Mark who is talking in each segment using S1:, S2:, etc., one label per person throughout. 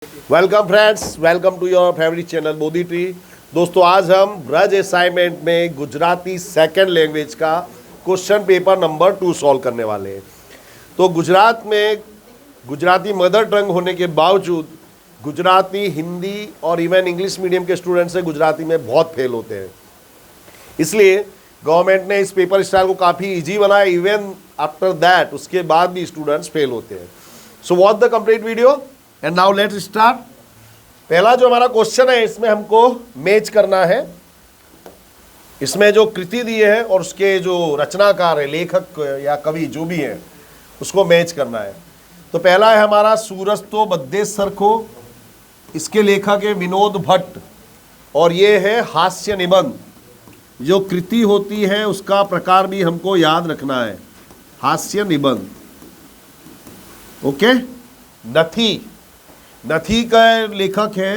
S1: Welcome friends, welcome to your favourite channel Bodhi tree. दोस्तों, आज हम ब्रज असाइनमेंट में गुजराती सेकंड लैंग्वेज का क्वेश्चन पेपर नंबर 2 सॉल्व करने वाले हैं। तो गुजरात में गुजराती मदर टंग होने के बावजूद गुजराती, हिंदी और इवन इंग्लिश मीडियम के स्टूडेंट्स से गुजराती में बहुत फेल होते हैं। इसलिए गवर्नमेंट ने इस पेपर स्टाइल को काफ़ी इजी बनाया। इवन आफ्टर दैट उसके बाद भी स्टूडेंट्स फेल होते हैं। So watch the complete video and now let's start. पहला जो हमारा क्वेश्चन है, इसमें हमको मैच करना है। इसमें जो कृति दी है और उसके जो रचनाकार है, लेखक या कवि जो भी है, उसको मैच करना है। तो पहला है हमारा सूरज तो बद्दे सरखो। इसके लेखक है विनोद भट्ट और ये है हास्य निबंध। जो कृति होती है उसका प्रकार भी हमको याद रखना है, हास्य निबंध। ओके। नथी का लेखक है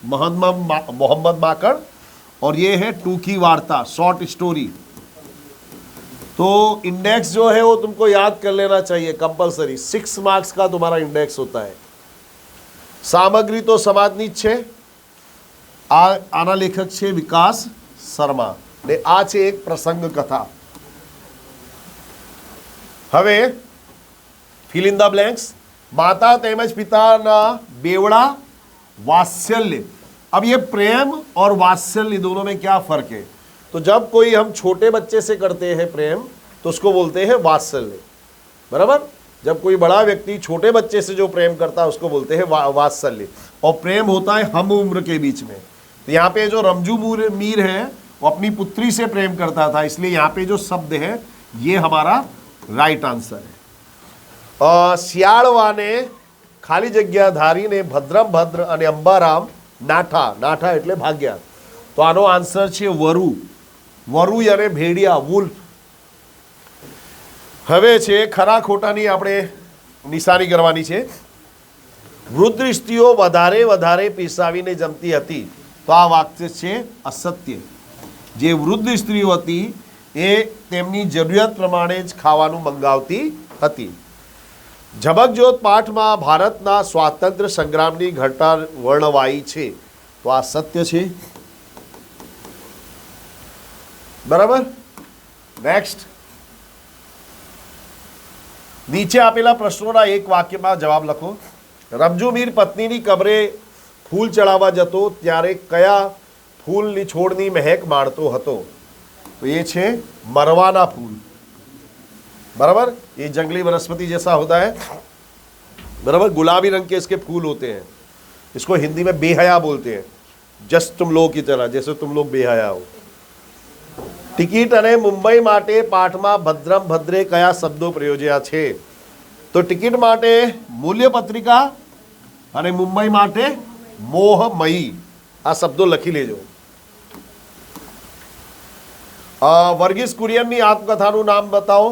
S1: मोहम्मद माकड़ और ये है टूकी वार्ता, शॉर्ट स्टोरी। तो इंडेक्स जो है वो तुमको याद कर लेना चाहिए कंपलसरी। 6 मार्क्स का तुम्हारा इंडेक्स होता है। सामग्री तो समाजनी છે। આના લેખક છે વિકાસ શર્મા ને આ છે એક પ્રસંગ કથા। હવે ફિલ ઇન ધ બ્લેન્ક્સ। माता तेमज पिताना बेवड़ा वात्सल्य। अब ये प्रेम और वात्सल्य दोनों में क्या फर्क है? तो जब कोई हम छोटे बच्चे से करते हैं प्रेम तो उसको बोलते हैं वात्सल्य, बराबर। जब कोई बड़ा व्यक्ति छोटे बच्चे से जो प्रेम करता है उसको बोलते हैं वात्सल्य। और प्रेम होता है हम उम्र के बीच में। तो यहाँ पे जो रमजू मीर है वो अपनी पुत्री से प्रेम करता था, इसलिए यहाँ पे जो शब्द है ये हमारा राइट आंसर है। શિયાળવાને ખાલી જગ્યા ધારીને ભદ્રમ ભદ્ર અને અંબારામ નાઠા એટલે ભાગ્યા। તો આનો આન્સર છે વરુ અને ભેડિયા, વુલ્ફ। હવે છે ખરા ખોટાની આપણે નિશાની કરવાની છે। વૃદ્ધ સ્ત્રીઓ વધારે પીસાવીને જમતી હતી। તો આ વાક્ય છે અસત્ય। જે વૃદ્ધ સ્ત્રીઓ હતી એ તેમની જરૂરિયાત પ્રમાણે જ ખાવાનું મંગાવતી હતી। ઝબકજોત પાઠમાં ભારતના સ્વાતંત્ર્ય સંગ્રામની ઘટના વર્ણવાઈ છે। તો આ સત્ય છે, બરાબર। નેક્સ્ટ, નીચે આપેલા પ્રશ્નોના એક વાક્યમાં જવાબ લખો। રમજુ મીર પત્નીની કબરે ફૂલ ચડાવવા જતો ત્યારે કયા ફૂલની છોડની મહેક માણતો હતો? તો એ છે મરવાના ફૂલ, बराबर। ये जंगली वनस्पति जैसा होता है, बराबर। गुलाबी रंग के इसके फूल होते हैं। इसको हिंदी में बेहया बोलते हैं, जस्ट तुम लोग की तरह, जैसे तुम लोग बेहया हो। टिकट अने मुंबई माटे पाठमा भद्रम भद्रे कया शब्दों प्रयोज्या छे? तो टिकट माटे मूल्य पत्रिका अने मुंबई माटे मोहमयी। आ शब्दों लखी लेजो। वर्गीस कुरियननी आत्मकथानुं नाम बताओ।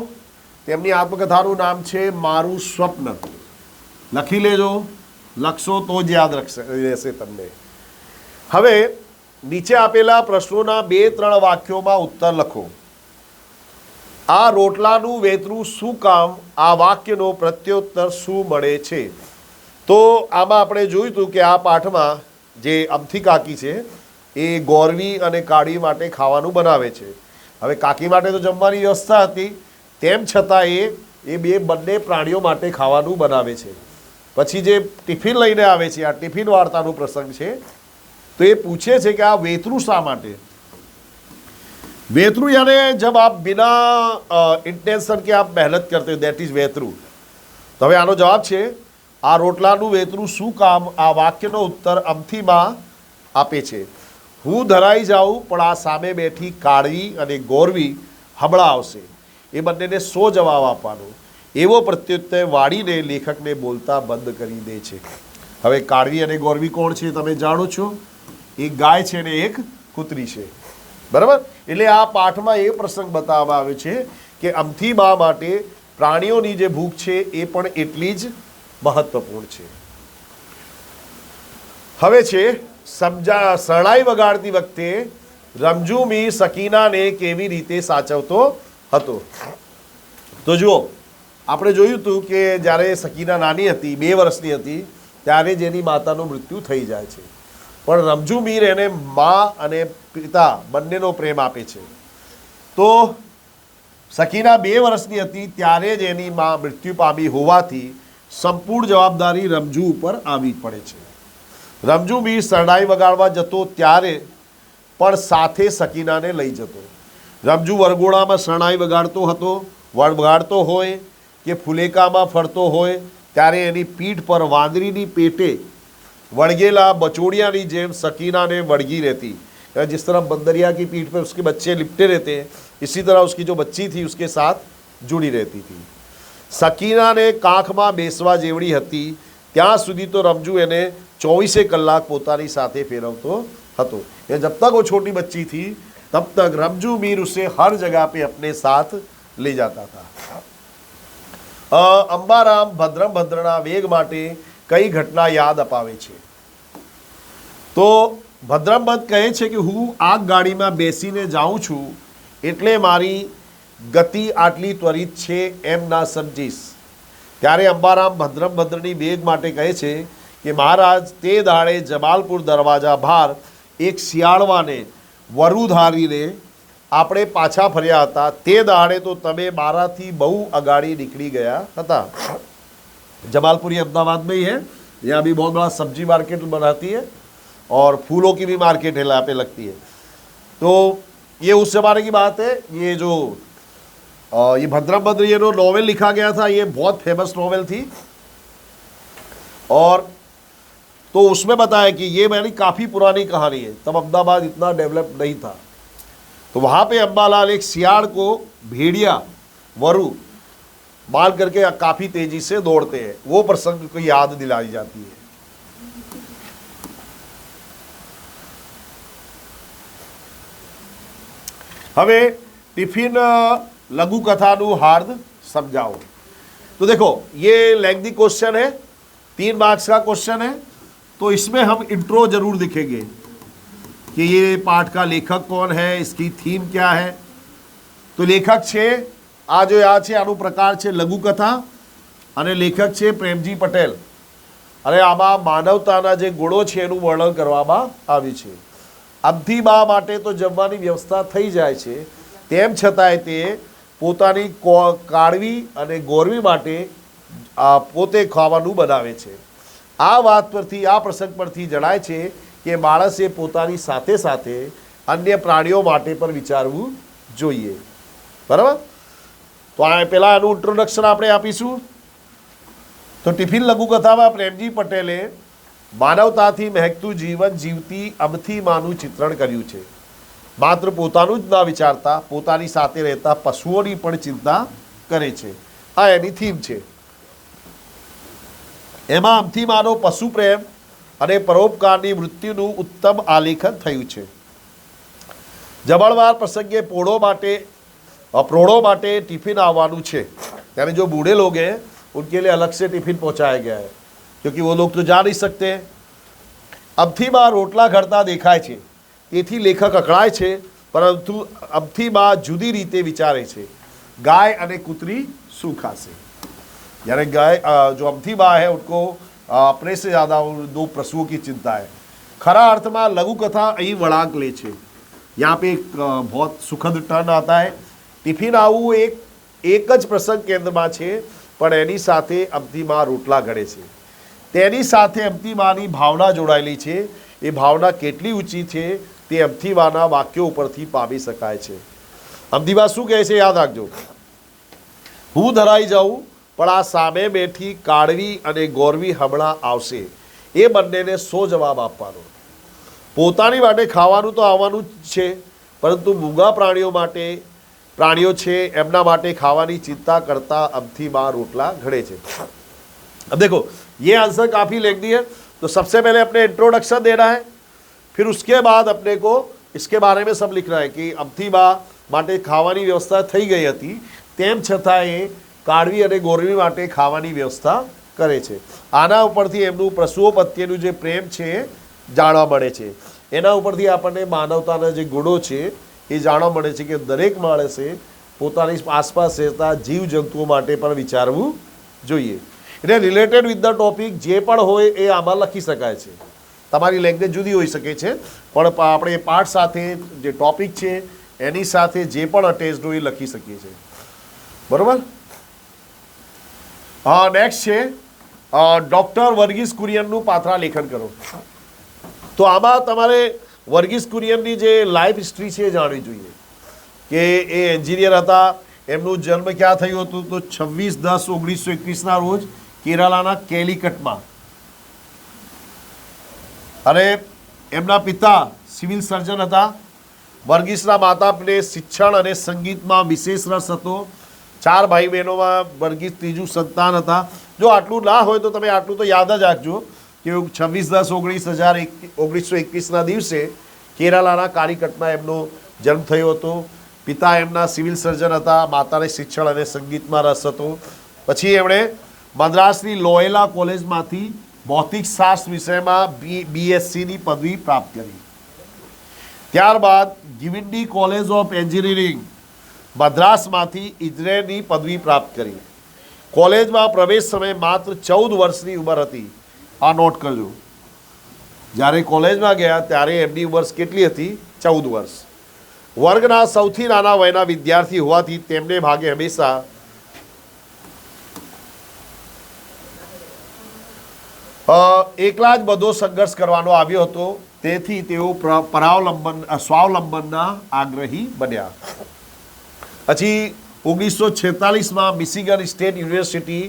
S1: તેમની આત્મકથાનું નામ છે મારું સ્વપ્ન। લખી લેજો, લખશો તો જ યાદ રહેશે તમને। હવે નીચે આપેલા પ્રશ્નોના 2-3 વાક્યોમાં ઉત્તર લખો। આ રોટલાનું વેતરું શું કામ? આ વાક્યનો પ્રત્યુત્તર શું મળે છે? તો આમાં આપણે જોયું હતું કે આ પાઠમાં જે અમથી કાકી છે એ ગોરવી અને કાળી માટે ખાવાનું બનાવે છે। હવે કાકી માટે તો જમવાની વ્યવસ્થા હતી, તેમ છતાં એ બંને પ્રાણીઓ માટે ખાવાનું બનાવે છે। પછી જે ટિફિન લઈને આવે છે, આ ટિફિન વાર્તાનો પ્રસંગ છે। તો એ પૂછે છે કે આ વેતરું શા માટે? વેતરું यानी जब आप बिना इंटेंशन के आप मेहनत करते हो, दैट इज वेतरू। तो હવે આનો જવાબ છે આ રોટલાનું વેતરું શું કામ? આ વાક્યનો ઉત્તર અમથીમાં આપે છે। હું ધરાઈ જાઉં પણ આ સામે બેઠી કાળી અને ગોરવી હબળાવશે। એ બંનેને 100 જવાબ આપવાનો એવો પ્રત્યુત્તર વાળીને લેખકને બોલતા બંધ કરી દે છે। હવે કાળવી અને ગોરવી કોણ છે તમે જાણો છો? એક ગાય છે ને એક કૂતરી છે, બરાબર। એટલે આ પાઠમાં એ પ્રસંગ બતાવવામાં આવ્યો છે કે અમથી બા માટે પ્રાણીઓની જે ભૂખ છે એ પણ એટલી જ મહત્વપૂર્ણ છે। હવે છે શરણાઈ વગાડતી વખતે રમજુ મીર સકીનાને કેવી રીતે સાચવતો હતો? તો જુઓ, આપણે જોયું હતું કે જ્યારે સકીના નાની હતી, 2 વર્ષની હતી, ત્યારે જ એની માતાનું મૃત્યુ થઈ જાય છે. પણ રમઝુ મીર એને મા અને પિતા બંનેનો પ્રેમ આપે છે. તો સકીના 2 વર્ષની હતી ત્યારે જ એની મા મૃત્યુ પામી હોવાથી સંપૂર્ણ જવાબદારી રમઝુ ઉપર આવી પડે છે. રમઝુ મીર શરણાઈ વગાડવા જતો ત્યારે પણ સાથે સકીનાને લઈ જતો. રમઝુ વરઘોડામાં શરણાઈ વગાડતો હોય કે ફુલેકામાં ફરતો હોય ત્યારે એની પીઠ પર વાંદરીની પેટે વળગેલા બચોડિયાની જેમ सकीनाने वड़गी रहती. जिस तरह बंदरिया की पीठ पर उसके बच्चे लिपटे रहते हैं, इसी तरह उसकी जो बच्ची थी उसके साथ जुड़ी रहती थी. सकीनाने કાંખમાં બેસવા જેવડી હતી ત્યાં સુધી તો રમઝુ એને 24 કલાક પોતાની સાથે ફેરવતો હતો. जब तक वो छोटी बच्ची थी तब तक रमझू मीर उसे हर जगह पे अपने साथ ले जाता था. અંબારામ ભદ્રના વેગ માટે કઈ ઘટના યાદ અપાવે છે? તો ભદ્રમબદ કહે છે કે હું આગગાડીમાં બેસીને જાઉં છું એટલે મારી ગતિ આટલી ત્વરિત છે એમ ના સમજીશ. ત્યારે અંબારામ ભદ્રની વેગ માટે કહે છે કે મહારાજ તે દાડે જમાલપુર દરવાજા બહાર એક શિયાળવાને વરુધારીને આપણે પાછા ફર્યા હતા. તે દાડે તો તમે મારાથી બહુ અગાડી નીકળી ગયા હતા. जमालपुर ये अहमदाबाद में ही है. यहाँ भी बहुत बड़ा सब्जी मार्केट बनाती है और फूलों की भी मार्केट है यहाँ पे लगती है. तो ये उस जमाने की बात है. ये जो ये भद्रमभद्र ये जो नॉवेल लिखा गया था ये बहुत फेमस नॉवेल थी और तो उसमें बताया कि ये मैंने काफ़ी पुरानी कहानी है. तब अहमदाबाद इतना डेवलप नहीं था. तो वहाँ पे अम्बालाल एक सियाड़ को भेड़िया वरु मार करके काफ़ी तेजी से दौड़ते हैं. वो प्रसंग को याद दिलाई जाती है. હવે ટિફિન लघु कथानु हार्द समझाओ. तो देखो ये लेंथी क्वेश्चन है, 3 मार्क्स का क्वेश्चन है. तो इसमें हम इंट्रो जरूर दिखेंगे कि ये पाठ का लेखक कौन है, इसकी थीम क्या है. तो लेखक છે આ જો આ છે આનો પ્રકાર છે લઘુકથા અને લેખક છે પ્રેમજી પટેલ અને આમાં માનવતાના જે ગુણો છે એનું વર્ણન કરવામાં આવ્યું છે. અબધી બા માટે તો જમવાની વ્યવસ્થા થઈ જાય છે તેમ છતાંય તે પોતાની કાળવી અને ગોરવી માટે પોતે ખાવાનું બનાવે છે. આ વાત પરથી આ પ્રસંગ પરથી જણાય છે કે માણસે પોતાની સાથે સાથે અન્ય પ્રાણીઓ માટે પણ વિચારવું જોઈએ. બરાબર. તો આ પહેલાં આનું ઇન્ટ્રોડક્શન આપણે આપીશું. તો ટિફિન લઘુકથામાં પ્રેમજી પટેલે માનવતાથી મહેકતું જીવન જીવતી અમથી માનું ચિત્રણ કર્યું છે. માત્ર પોતાનું જ ના વિચારતા પોતાની સાથે રહેતા પશુઓની પણ ચિંતા કરે છે. આ એની થીમ છે. એમાં અમથી માનો પશુ પ્રેમ અને પરોપકારની વૃત્તિનું ઉત્તમ આલેખન થયું છે. જમણવાર પ્રસંગે प्रोड़ों माटे टिफिन आवानू छे. यानी जो बूढ़े लोग हैं उनके लिए अलग से टिफिन पहुंचाया गया है क्योंकि वो लोग तो जा नहीं सकते. अबथी माँ रोटला घड़ता देखाय छे તેથી લેખક અકળાય છે પરંતુ અબથી માँ જુદી રીતે વિચારે છે गाय અને કૂતરી શું ખાશે. यानी गाय जो अबथी माँ है उनको अपने से ज़्यादा दो पशुओं की चिंता है. खरा अर्थ में लघु कथा અહીં वળાંક ले छे. यहाँ पे एक बहुत सुखद टर्न आता है. ટિફિન આવવું એક જ પ્રસંગ કેન્દ્રમાં છે પણ એની સાથે અમથી માँ રોટલા ઘડે છે. તેની સાથે અમથી માની ભાવના જોડાયેલી છે. એ ભાવના કેટલી ઊંચી છે તે અમથી માના વાક્યો ઉપરથી પામી શકાય છે. અમથી માँ શું કહે છે યાદ રાખજો. હું ધરાઈ જાઉં પણ આ સામે બેઠી કાળવી અને ગોરવી હમણાં આવશે. એ બંનેને 100 જવાબ આપવાનો. પોતાની માટે ખાવાનું તો આવવાનું જ છે પરંતુ મૂંગા પ્રાણીઓ છે એમના માટે ખાવાની चिंता करता अमथी माँ रोटला घड़े छे. अब देखो ये आंसर काफ़ी लेंथी है तो सबसे पहले अपने इंट्रोडक्शन देना है फिर उसके बाद अपने को इसके बारे में सब लिखना है कि अमथी माँ માટે ખાવાની વ્યવસ્થા થઈ ગઈ હતી તેમ છતાં એ કાળવી અને ગોરવી માટે ખાવાની વ્યવસ્થા કરે છે. આના ઉપરથી એમનું પશુઓ પ્રત્યેનું જે પ્રેમ છે જાણવા મળે છે. એના ઉપરથી આપણને માનવતાના જે ગુણો છે એ જાણવા મળે છે કે દરેક માણસે પોતાની આસપાસ રહેતા જીવજંતુઓ માટે પણ વિચારવું જોઈએ. એટલે રિલેટેડ વિથ ધ ટોપિક જે પણ હોય એ આમાં લખી શકાય છે. તમારી લેંગ્વેજ જુદી હોઈ શકે છે, પણ આપણે પાઠ સાથે જે ટોપિક છે એની સાથે જે પણ અટેચ્ડ હોય એ લખી શકીએ છીએ. બરોબર. નેક્સ્ટ છે ડૉક્ટર વર્ગીસ કુરિયનનું પાત્રા લેખન કરો. તો આમાં તમારે વર્ગીસ કુરિયનની જે લાઈફ હિસ્ટ્રી છે એ જાણવી જોઈએ કે એ એન્જિનિયર હતા. એમનું જન્મ ક્યાં થયું હતું? તો 26/10/1921ના રોજ કેરાલાના કેલિકટમાં. અને એમના પિતા સિવિલ સર્જન હતા. વર્ગીસના માતાને શિક્ષણ અને સંગીતમાં વિશેષ રસ હતો. 4 ભાઈ બહેનોમાં વર્ગીસ ત્રીજું સંતાન હતા. જો આટલું ના હોય તો તમે આટલું તો યાદ જ રાખજો કે 26/10/1921ના દિવસે કેરાલાના કાલિકટમાં એમનો જન્મ થયો હતો. પિતા એમના સિવિલ સર્જન હતા. માતાને શિક્ષણ અને સંગીતમાં રસ હતો. પછી એમણે મદ્રાસની લોયોલા કોલેજમાંથી ભૌતિક શાસ્ત્ર વિષયમાં BSc પદવી પ્રાપ્ત કરી. ત્યારબાદ ગિવિન્ડી કોલેજ ઓફ એન્જિનિયરિંગ મદ્રાસમાંથી ઇજનેરની પદવી પ્રાપ્ત કરી. કોલેજમાં પ્રવેશ સમયે માત્ર 14 વર્ષની ઉંમર હતી. આ નોટ કરજો. જ્યારે કોલેજમાં ગયા ત્યારે એમની ઉંમર કેટલી હતી? 14 વર્ષ. વર્ગના સૌથી નાના વયના વિદ્યાર્થી હોવાથી તેમને ભાગે હંમેશા એકલા જ બધો સંઘર્ષ કરવાનો આવ્યો હતો. તેથી તેઓ સ્વાવલંબનના આગ્રહી બન્યા. પછી 1946માં મિશિગન સ્ટેટ યુનિવર્સિટી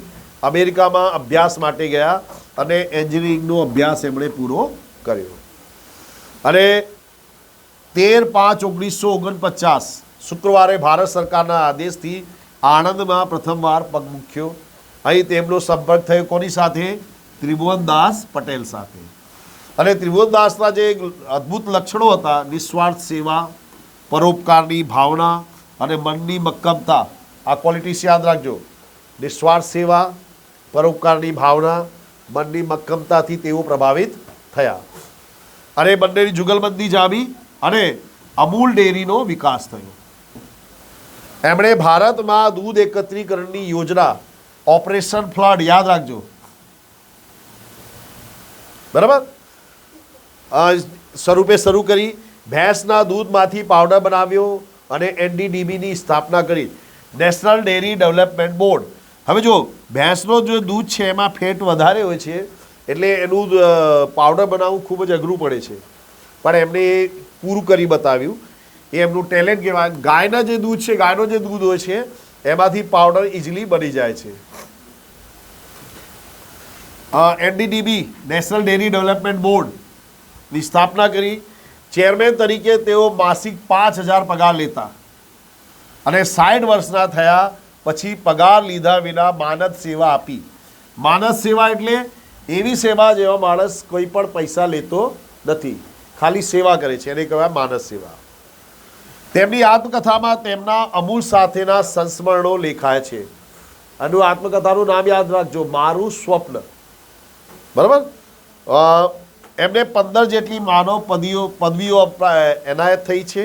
S1: અમેરિકામાં અભ્યાસ માટે ગયા અને એન્જિનિયરિંગનો અભ્યાસ એમણે પૂરો કર્યો. અને 13/5/1949 શુક્રવારે ભારત સરકારના આદેશથી આણંદમાં પ્રથમવાર પગ મૂક્યો. અહીં તેમનો સંપર્ક થયો કોની સાથે? ત્રિભુવનદાસ પટેલ સાથે. અને ત્રિભુવનદાસના જે અદ્ભુત લક્ષણો હતા, નિસ્વાર્થ સેવા, પરોપકારની ભાવના અને મનની મક્કમતા, આ ક્વોલિટીઝ યાદ રાખજો. નિસ્વાર્થ સેવા, પરોપકારની ભાવના, મનની મક્કમતાથી તેઓ પ્રભાવિત થયા. અને બંનેની જુગલબંધી જામી અને અમૂલ ડેરીનો વિકાસ થયો. એમણે ભારતમાં દૂધ એકત્રીકરણની યોજના ઓપરેશન ફ્લડ યાદ રાખજો. બરાબર. સ્વરૂપે શરૂ કરી. ભેંસના દૂધમાંથી પાવડર બનાવ્યો અને NDDBની સ્થાપના કરી. National dairy development board. હવે જો ભેંસનો જે દૂધ છે એમાં ફેટ વધારે હોય છે એટલે એનું પાવડર બનાવવું ખૂબ જ અઘરું પડે છે, પણ એમને એ પૂરું કરી બતાવ્યું. એ એમનું ટેલેન્ટ કહેવાય. ગાયના જે દૂધ છે, ગાયનો જે દૂધ હોય છે એમાંથી પાવડર ઇઝીલી બની જાય છે. NDDB નેશનલ ડેરી ડેવલપમેન્ટ બોર્ડની સ્થાપના કરી. ચેરમેન તરીકે તેઓ માસિક 5,000 પગાર લેતા અને 60 વર્ષના થયા પછી પગાર લીધા વિના માનદ સેવા આપી. માનદ સેવા એટલે એવી સેવા જેવા માણસ કોઈ પણ પૈસા લેતો નથી, ખાલી સેવા કરે છે, એને કહેવાય માનદ સેવા. તેમની આત્મકથામાં તેમના અમૂલ સાથેના સંસ્મરણો લેખાય છે. આનું આત્મકથાનું નામ યાદ રાખજો, મારું સ્વપ્ન. બરાબર. એમને 15 જેટલી માનવ પદવીઓ એનાયત થઈ છે.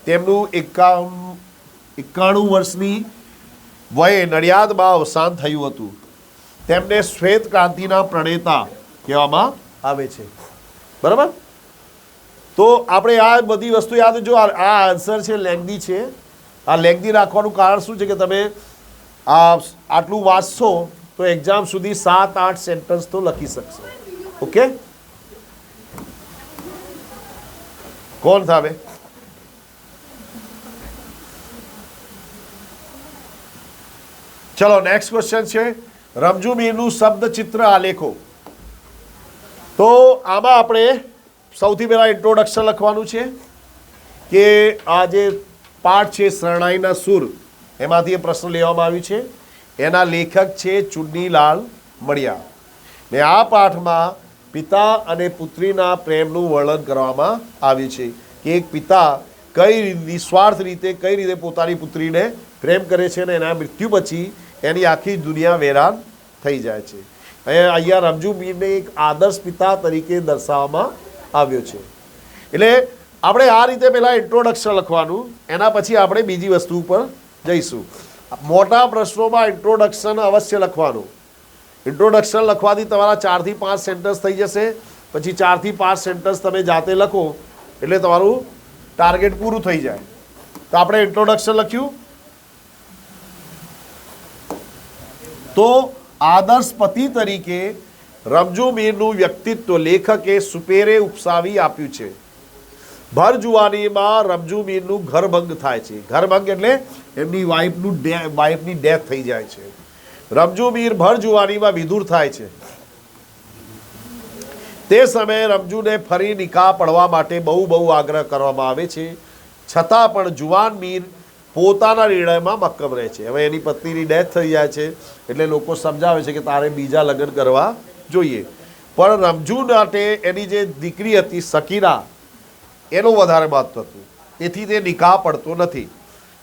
S1: તેમનું 91 વર્ષની વયે નડિયાદમાં અવસાન થયું હતું. તેમને શ્વેત ક્રાંતિના પ્રણેતા કહેવામાં આવે છે. બરાબર. તો આપણે આ બધી વસ્તુ યાદ જો. આ આન્સર છે લેંગધી છે. આ લેંગધી રાખવાનું કારણ શું છે કે તમે આટલું વાંચશો તો એક્ઝામ સુધી 7-8 સેન્ટેન્સ તો લખી શકશો. ઓકે. કોણ થાવે? ચલો નેક્સ્ટ ક્વેશ્ચન છે રમઝુમીરનું શબ્દ ચિત્ર આલેખો. તો આમાં આપણે સૌથી પહેલા ઇન્ટ્રોડક્શન લખવાનું છે કે આ જે પાઠ છે શરણાઈના સૂર, એમાંથી એ પ્રશ્ન લેવામાં આવ્યું છે. એના લેખક છે ચુન્નીલાલ મડિયા. ને આ પાઠમાં પિતા અને પુત્રીના પ્રેમનું વર્ણન કરવામાં આવ્યું છે કે એક પિતા કઈ નિસ્વાર્થ રીતે કઈ રીતે પોતાની પુત્રીને પ્રેમ કરે છે અને એના મૃત્યુ પછી એની આખી દુનિયા વેરાન થઈ જાય છે. અહીંયા રમઝુમીરને એક આદર્શ પિતા તરીકે દર્શાવવામાં આવ્યો છે. એટલે આપણે આ રીતે પહેલાં ઇન્ટ્રોડક્શન લખવાનું, એના પછી આપણે બીજી વસ્તુ ઉપર જઈશું. મોટા પ્રશ્નોમાં ઇન્ટ્રોડક્શન અવશ્ય લખવાનું. ઇન્ટ્રોડક્શન લખવાથી તમારા 4 થી 5 સેન્ટેન્સ થઈ જશે, પછી 4 થી 5 સેન્ટેન્સ તમે જાતે લખો એટલે તમારું ટાર્ગેટ પૂરું થઈ જાય. તો આપણે ઇન્ટ્રોડક્શન લખ્યું. તો આદર્શ પતિ તરીકે રમજો મીરનું વ્યક્તિત્વ લેખકે સુપેરે ઉપસાવી આપ્યું છે. ભર જુવાનીમાં રમજો મીરનું ઘરભંગ થાય છે. ઘરભંગ એટલે એમની વાઈફની ડેથ થઈ જાય છે. રમજો મીર ભર જુવાનીમાં વિધુર થાય છે. તે સમયે રમજુને ફરી નિકાહ પડવા માટે બહુ આગ્રહ કરવામાં આવે છે, છતાં પણ જુવાન મીર પોતાના નિર્ણયમાં મક્કમ રહે છે. હવે એની પત્નીની ડેથ થઈ જાય છે એટલે લોકો સમજાવે છે કે તારે બીજા લગ્ન કરવા જોઈએ, પણ રમજુ માટે એની જે દીકરી હતી સકીના એનું વધારે મહત્વ હતું, તેથી તે નિકાહ પડતો નથી.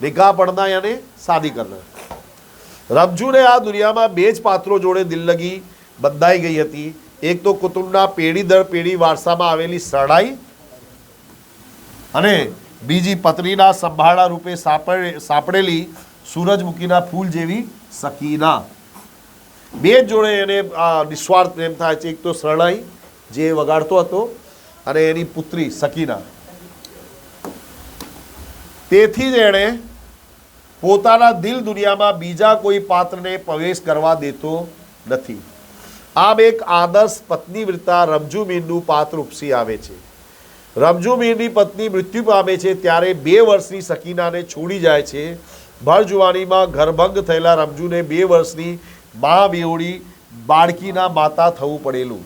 S1: નિકાહ પડના એને શાદી કરના. રમજુને આ દુનિયામાં 2 જ પાત્રો જોડે દિલ્લગી બંધાઈ ગઈ હતી. એક તો કુટુંબના પેઢી દર પેઢી વારસામાં આવેલી શરણાઈ અને બીજી પત્નીના સંભાળા રૂપે સાંપડેલી સૂરજમુખીના ફૂલ જેવી સકીના. 2 જ જોડે એને નિસ્વાર્થ પ્રેમ થાય છે. એક તો શરણાઈ જે વગાડતો હતો અને એની પુત્રી સકીના. તેથી જ એણે પોતાના દિલ દુનિયામાં બીજા કોઈ પાત્રને પ્રવેશ કરવા દેતો નથી. આમ એક આદર્શ પત્ની વ્રતા રમજુ મીરનું પાત્ર ઉપસી આવે છે. રમજુ મીરની પત્ની મૃત્યુ પામે છે ત્યારે 2 વર્ષની સકીનાને છોડી જાય છે. ભર જુવાનીમાં ઘરભંગ થયેલા રમજુને 2 વર્ષની મા બેવડી બાળકીના માતા થવું પડેલું.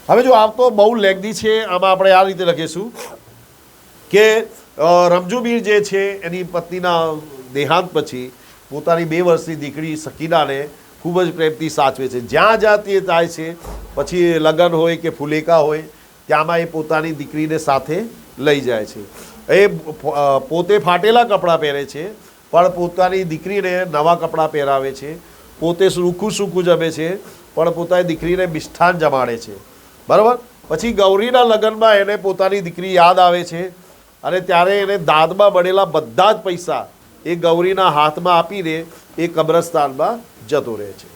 S1: હવે જો આમ તો બહુ લેંગધી છે, આમાં આપણે આ રીતે લખીશું કે રમજુ મીર જે છે એની પત્નીના દેહાંત પછી પોતાની 2 વર્ષની દીકરી સકીનાને ખૂબ જ પ્રેમથી સાચવે છે. જ્યાં જ્યાં તે જાય છે, પછી લગ્ન હોય કે ફુલેકા હોય, ત્યાંમાં એ પોતાની દીકરીને સાથે લઈ જાય છે. એ પોતે ફાટેલા કપડાં પહેરે છે પણ પોતાની દીકરીને નવા કપડાં પહેરાવે છે. પોતે સૂકું જમે છે પણ પોતાની દીકરીને મિષ્ઠાન જમાડે છે. બરાબર. પછી ગૌરીના લગ્નમાં એને પોતાની દીકરી યાદ આવે છે અને ત્યારે એને દાદમાં મળેલા બધા જ પૈસા એ ગૌરીના હાથમાં આપીને એ કબ્રસ્તાનમાં જતો રહે છે.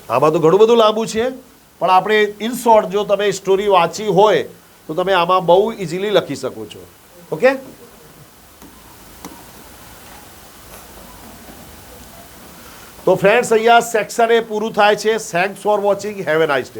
S1: આમાં તો ઘણું બધું લાંબુ છે, પણ આપણે ઇન શોર્ટ જો તમે સ્ટોરી વાંચી હોય તો તમે આમાં બહુ ઇઝીલી લખી શકો છો. ઓકે. તો ફ્રેન્ડ્સ, અહીંયા સેક્શન એ પૂરું થાય છે. Thanks for watching. Have a nice day.